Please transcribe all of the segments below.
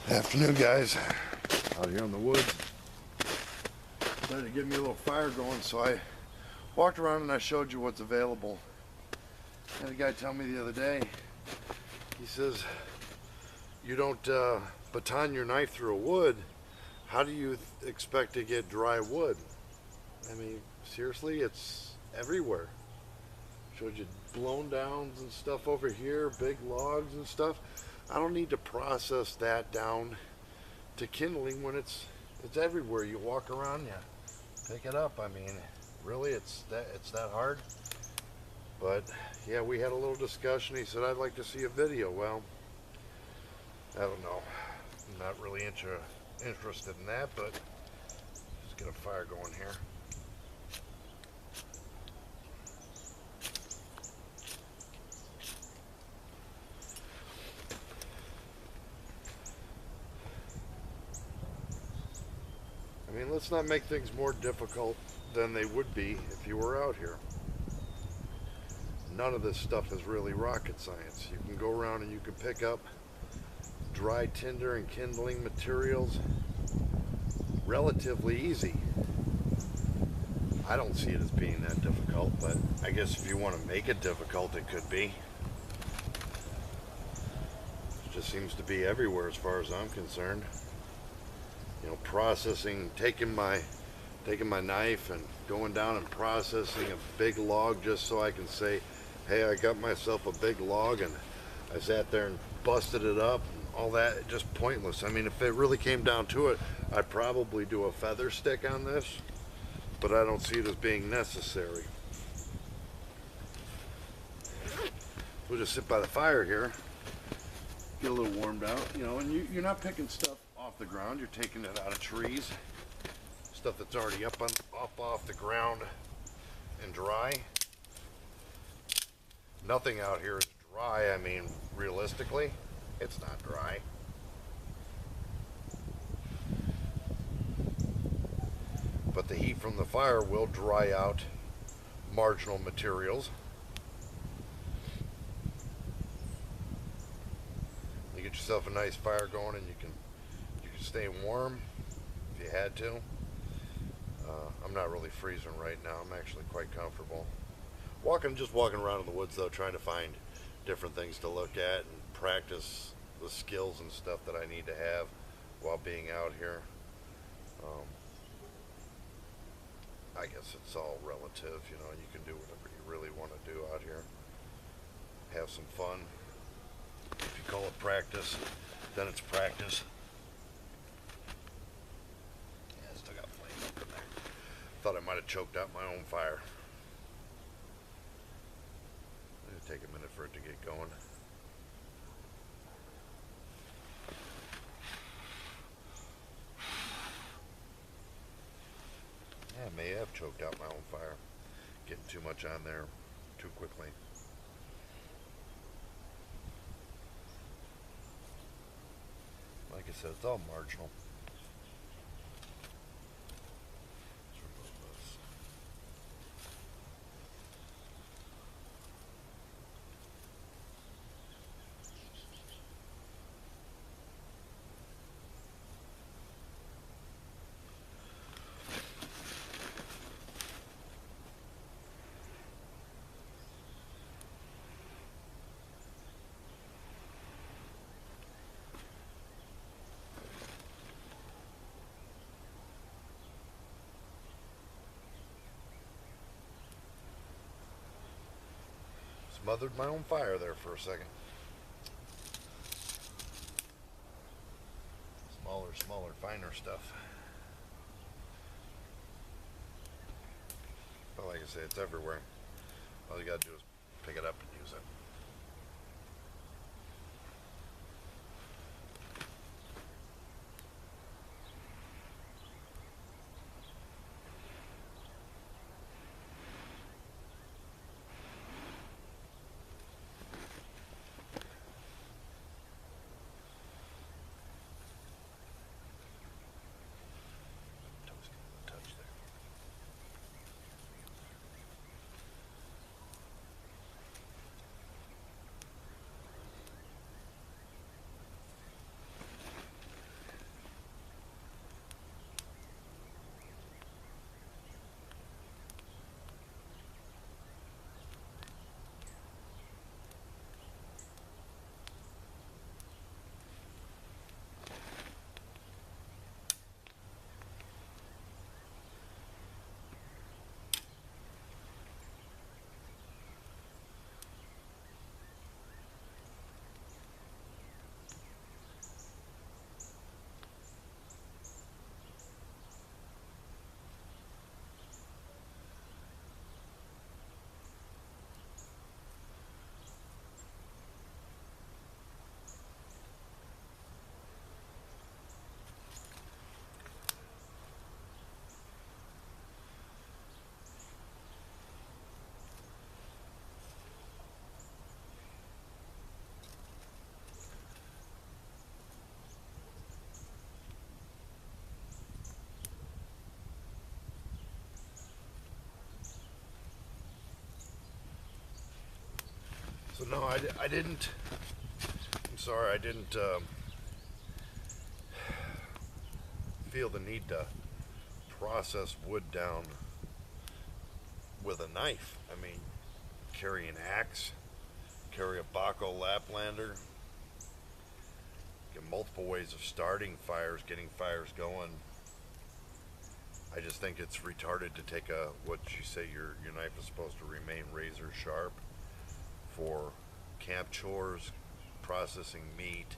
Afternoon, guys. Out here in the woods. Decided to get me a little fire going, so I walked around and I showed you what's available. I had a guy tell me the other day, he says, you don't baton your knife through a wood, how do you expect to get dry wood? I mean, seriously, it's everywhere. Showed you blown downs and stuff over here, big logs and stuff. I don't need to process that down to kindling when it's everywhere. You walk around, you pick it up. I mean, really, it's that hard. But yeah, we had a little discussion. He said, I'd like to see a video. Well, I don't know. I'm not really interested in that, but let's get a fire going here. I mean, let's not make things more difficult than they would be if you were out here. None of this stuff is really rocket science. You can go around and you can pick up dry tinder and kindling materials relatively easy. I don't see it as being that difficult, but I guess if you want to make it difficult, it could be. It just seems to be everywhere as far as I'm concerned. You know, processing, taking my knife and going down and processing a big log just so I can say, hey, I got myself a big log and I sat there and busted it up and all that. Just pointless. I mean, if it really came down to it, I'd probably do a feather stick on this, but I don't see it as being necessary. We'll just sit by the fire here, get a little warmed out, you know, and you're not picking stuff off the ground, you're taking it out of trees, stuff that's already up off the ground and dry. Nothing out here is dry. I mean, realistically, it's not dry. But the heat from the fire will dry out marginal materials. You get yourself a nice fire going and you can stay warm if you had to. I'm not really freezing right now. I'm actually quite comfortable. Just walking around in the woods though, trying to find different things to look at and practice the skills and stuff that I need to have while being out here. I guess it's all relative, you know, you can do whatever you really want to do out here. Have some fun. If you call it practice, then it's practice. Thought I might have choked out my own fire. It'll take a minute for it to get going. Yeah, I may have choked out my own fire. Getting too much on there too quickly. Like I said, it's all marginal. Smothered my own fire there for a second. Smaller, finer stuff. But like I say, it's everywhere. All you gotta do is pick it up and use it. no, I didn't. I'm sorry, I didn't feel the need to process wood down with a knife. I mean, carry an axe, carry a Baco Laplander, get multiple ways of starting fires, getting fires going. I just think it's retarded to take what you say your knife is supposed to remain razor sharp for camp chores, processing meat,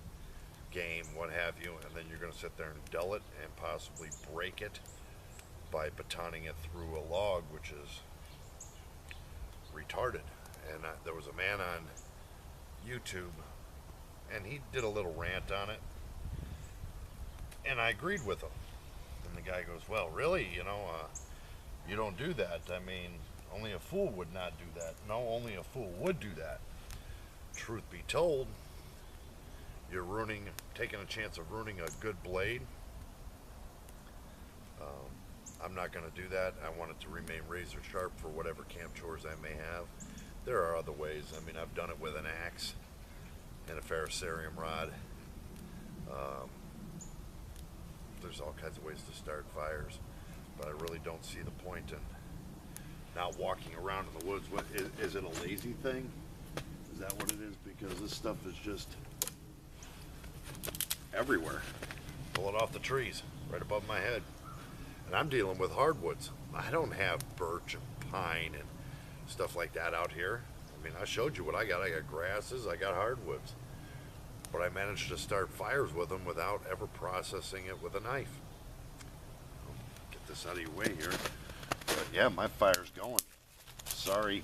game, what have you, and then you're going to sit there and dull it and possibly break it by batoning it through a log, which is retarded. And there was a man on YouTube, and he did a little rant on it, and I agreed with him. And the guy goes, well, really, you don't do that. I mean, only a fool would not do that. No, only a fool would do that. Truth be told, you're taking a chance of ruining a good blade. I'm not going to do that. I want it to remain razor sharp for whatever camp chores I may have. There are other ways. I mean, I've done it with an axe and a ferrocerium rod. There's all kinds of ways to start fires, but I really don't see the point in not walking around in the woods. Is it a lazy thing? Is that what it is? Because this stuff is just everywhere. Pull it off the trees right above my head. And I'm dealing with hardwoods. I don't have birch and pine and stuff like that out here. I mean, I showed you what I got. I got grasses, I got hardwoods. But I managed to start fires with them without ever processing it with a knife. Get this out of your way here. But yeah, my fire's going. Sorry.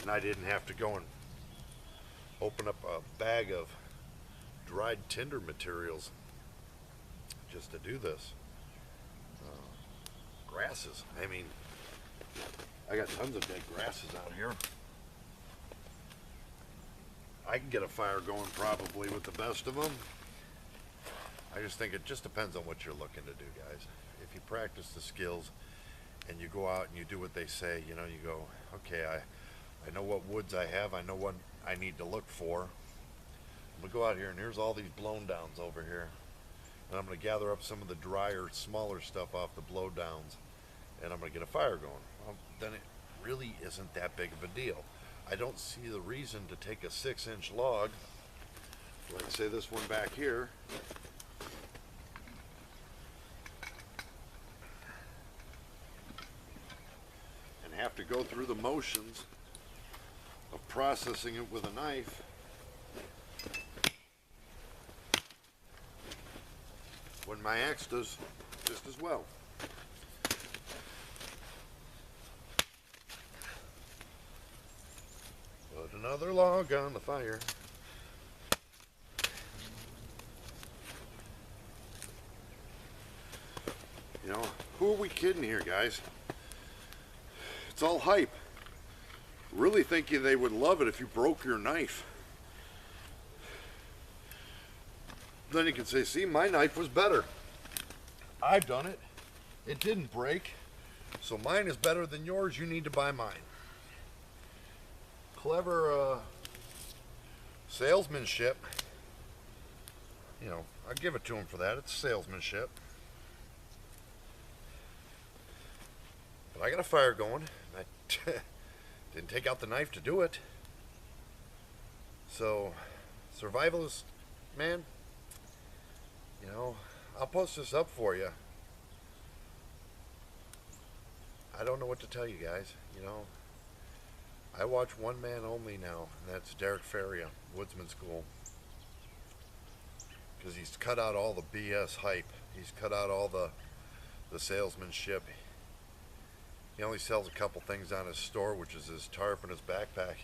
And I didn't have to go and open up a bag of dried tinder materials just to do this. Grasses. I mean, I got tons of dead grasses out here. I can get a fire going probably with the best of them. I just think it just depends on what you're looking to do, guys. If you practice the skills and you go out and you do what they say, you go, okay, I know what woods I have, I know what I need to look for. I'm going to go out here and here's all these blown downs over here. And I'm going to gather up some of the drier, smaller stuff off the blow downs and I'm going to get a fire going. Well, then it really isn't that big of a deal. I don't see the reason to take a 6-inch log, like say this one back here, and have to go through the motions of processing it with a knife when my axe does just as well. Put another log on the fire. Who are we kidding here, guys? It's all hype. Really thinking they would love it if you broke your knife. Then you can say, see, my knife was better. I've done it. It didn't break. So mine is better than yours. You need to buy mine. Clever salesmanship. I give it to him for that. It's salesmanship. But I got a fire going. I didn't take out the knife to do it. So, survivalist, man, I'll post this up for you. I don't know what to tell you guys. I watch one man only now, and that's Derek Faria, Woodsman School. Because he's cut out all the BS hype. He's cut out all the salesmanship. He only sells a couple things on his store, which is his tarp and his backpack.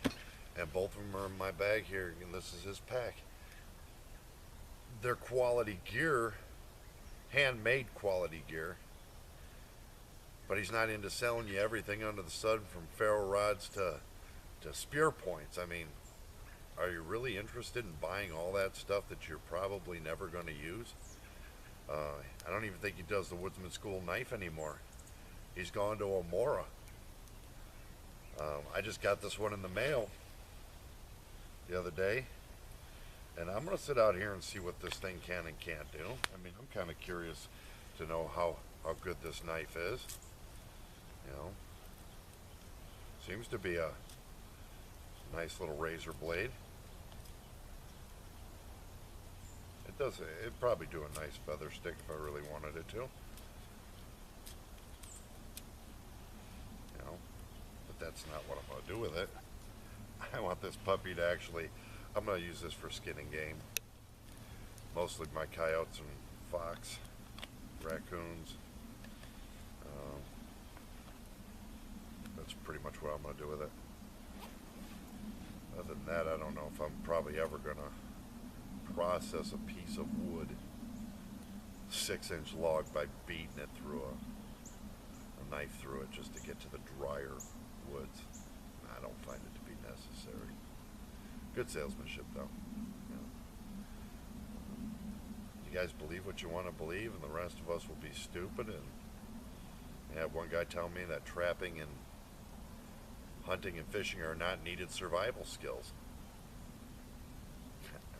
And both of them are in my bag here, and this is his pack. They're quality gear, handmade quality gear. But he's not into selling you everything under the sun, from ferro rods to spear points. I mean, are you really interested in buying all that stuff that you're probably never going to use? I don't even think he does the Woodsman School knife anymore. He's gone to Amora. I just got this one in the mail the other day, and I'm going to sit out here and see what this thing can and can't do. I mean, I'm kind of curious to know how good this knife is. You know, seems to be a nice little razor blade. It'd probably do a nice feather stick if I really wanted it to. You know, but that's not what I'm going to do with it. I want this puppy to actually, I'm going to use this for skinning game. Mostly my coyotes and fox, raccoons. That's pretty much what I'm going to do with it. Other than that, I don't know if I'm probably ever going to process a piece of wood, 6-inch log, by beating it through a knife through it just to get to the drier woods. I don't find it to be necessary. Good salesmanship though. You know. You guys believe what you want to believe, and the rest of us will be stupid. And I had one guy tell me that trapping and hunting and fishing are not needed survival skills.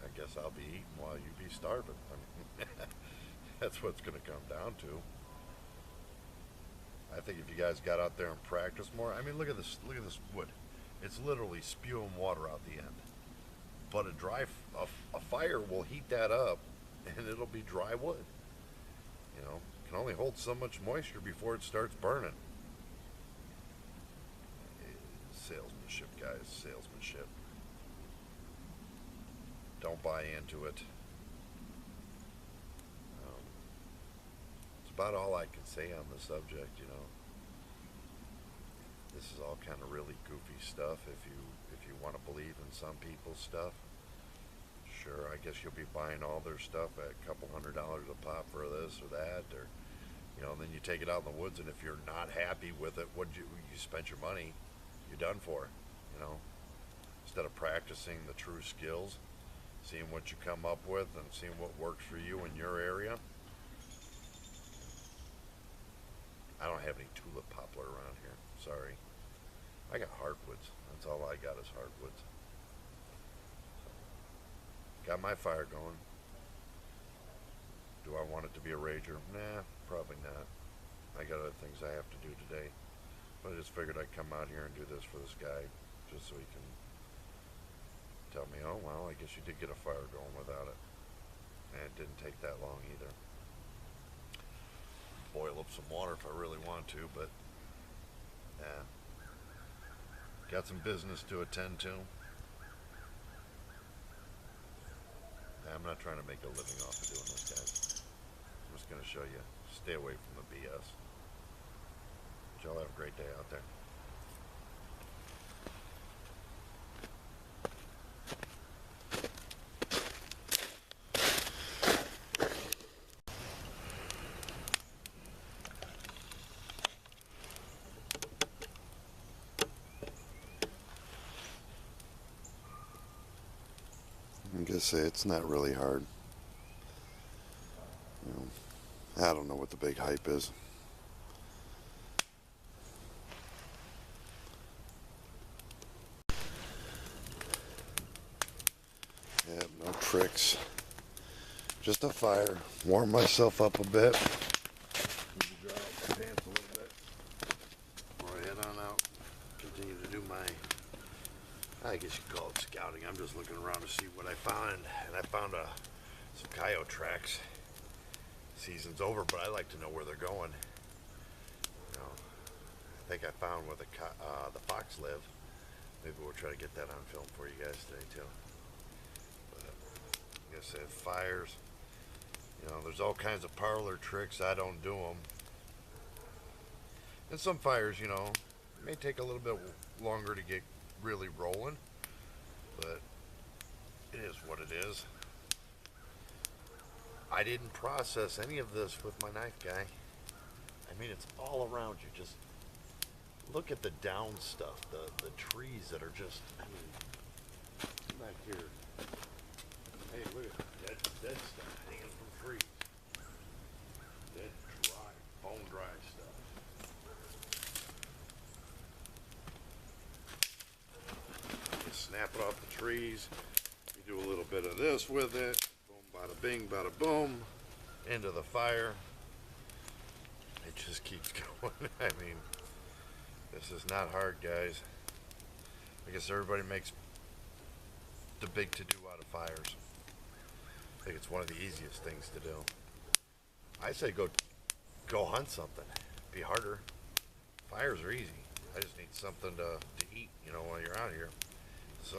I guess I'll be eating while you be starving. I mean, that's what it's going to come down to. I think if you guys got out there and practiced more, I mean, look at this wood. It's literally spewing water out the end. But a fire will heat that up, and it'll be dry wood. You know, it can only hold so much moisture before it starts burning. Salesmanship, guys, salesmanship. Don't buy into it. It's about all I can say on the subject, you know. This is all kind of really goofy stuff. If you want to believe in some people's stuff, sure, I guess you'll be buying all their stuff at a couple $100 a pop for this or that, or you know, then you take it out in the woods, and if you're not happy with it, you spent your money, you're done for. You know, instead of practicing the true skills, seeing what you come up with and seeing what works for you in your area. I don't have any tulip poplar around here. Sorry. I got hardwoods. That's all I got is hardwoods. Got my fire going. Do I want it to be a rager? Nah, probably not. I got other things I have to do today. But I just figured I'd come out here and do this for this guy, just so he can tell me, oh, well, I guess you did get a fire going without it. And it didn't take that long either. Boil up some water if I really want to, but yeah. Got some business to attend to. I'm not trying to make a living off of doing this, guys. I'm just going to show you. Stay away from the BS. But y'all have a great day out there. I guess it's not really hard. You know, I don't know what the big hype is. Yeah, no tricks. Just a fire. Warm myself up a bit. Dry out my pants a little bit. Before I head on out. Continue to do my, I guess you call it scouting. I'm just looking around to see what I find. And I found some coyote tracks. Season's over, but I like to know where they're going. You know, I think I found where the fox live. Maybe we'll try to get that on film for you guys today too. But like I said, fires. You know, there's all kinds of parlor tricks. I don't do them. And some fires, you know, may take a little bit longer to get really rolling, but it is what it is. I didn't process any of this with my knife, guy. I mean, it's all around you. Just look at the down stuff, the trees that are just, I mean, come back here. Hey, look at dead stuff hanging from trees. Dead, dry, bone dry stuff. things. You do a little bit of this with it. Boom, bada bing, bada boom. Into the fire. It just keeps going. I mean, this is not hard, guys. I guess everybody makes the big to-do out of fires. I think it's one of the easiest things to do. I say go hunt something. Be harder. Fires are easy. I just need something to eat, you know, while you're out here. So